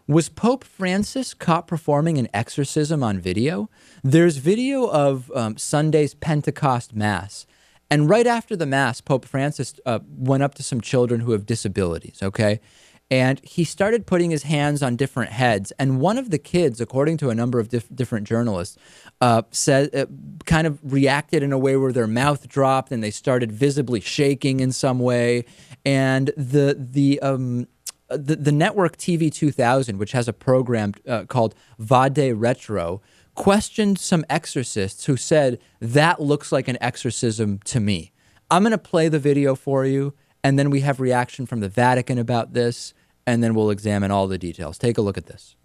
Was Pope Francis caught performing an exorcism on video? There's video of Sunday's Pentecost Mass. And right after the Mass, Pope Francis went up to some children who have disabilities, okay? And he started putting his hands on different heads. And one of the kids, according to a number of different journalists, said kind of reacted in a way where their mouth dropped and they started visibly shaking in some way. And the network TV 2000, which has a program called Vade Retro, questioned some exorcists who said, that looks like an exorcism to me. I'm going to play the video for you, and then we have reaction from the Vatican about this, and then we'll examine all the details. Take a look at this.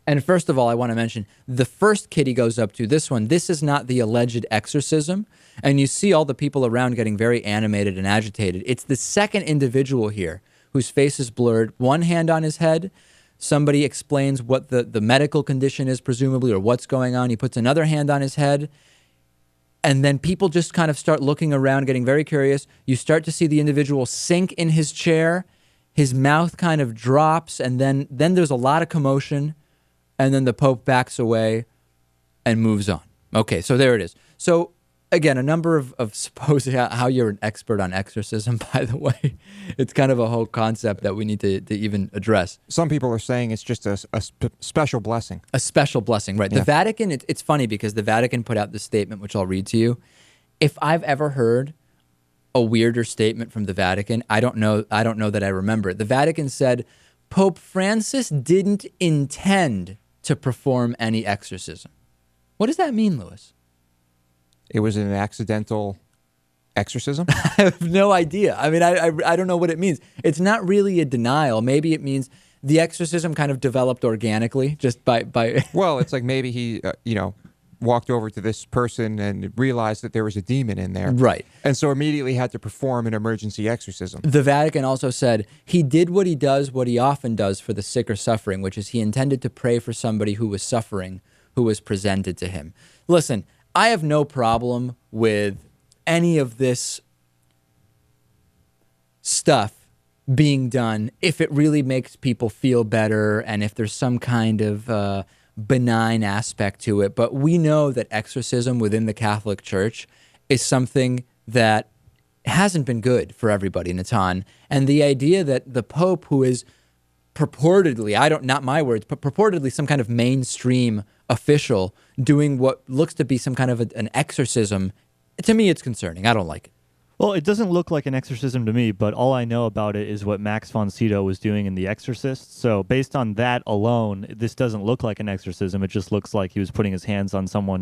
And first of all, I want to mention the first kid he goes up to, this one, this is not the alleged exorcism. And you see all the people around getting very animated and agitated. It's the second individual here whose face is blurred, one hand on his head. Somebody explains what the medical condition is, presumably, or what's going on. He puts another hand on his head. And then people just kind of start looking around, getting very curious. You start to see the individual sink in his chair. His mouth kind of drops. And then there's a lot of commotion. And then the Pope backs away and moves on. Okay, so there it is. So again, a number of supposing how you're an expert on exorcism, by the way. It's kind of a whole concept that we need to even address. Some people are saying it's just a special blessing. A special blessing, right. Yeah. The Vatican, it's funny because the Vatican put out this statement, which I'll read to you. If I've ever heard a weirder statement from the Vatican, I don't know that I remember it. The Vatican said, Pope Francis didn't intend to perform any exorcism. What does that mean, Louis? It was an accidental exorcism? I have no idea. I mean, I don't know what it means. It's not really a denial. Maybe it means the exorcism kind of developed organically just by Well, it's like maybe he, walked over to this person and realized that there was a demon in there. Right. And so immediately had to perform an emergency exorcism. The Vatican also said he did what he often does for the sick or suffering, which is he intended to pray for somebody who was suffering, who was presented to him. Listen, I have no problem with any of this stuff being done if it really makes people feel better and if there's some kind of benign aspect to it. But we know that exorcism within the Catholic Church is something that hasn't been good for everybody, Natan. And the idea that the Pope, who is purportedly, not my words, but purportedly some kind of mainstream official doing what looks to be some kind of an exorcism, to me it's concerning. I don't like it. Well, it doesn't look like an exorcism to me, but all I know about it is what Max von Sydow was doing in The Exorcist. So based on that alone, this doesn't look like an exorcism. It just looks like he was putting his hands on someone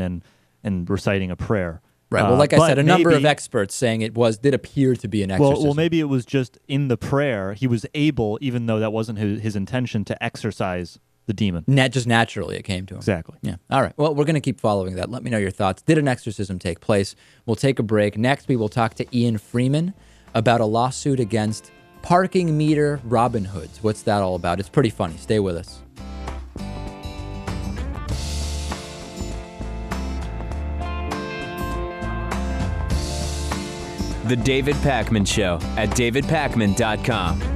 and reciting a prayer. Right. Well, like I said, a number of experts saying did appear to be an exorcism. Well, maybe it was just in the prayer. He was able, even though that wasn't his intention, to exorcise the demon. Just naturally it came to him. Exactly. Yeah. All right. Well, we're going to keep following that. Let me know your thoughts. Did an exorcism take place? We'll take a break. Next, we will talk to Ian Freeman about a lawsuit against parking meter Robin Hoods. What's that all about? It's pretty funny. Stay with us. The David Pakman Show at davidpakman.com.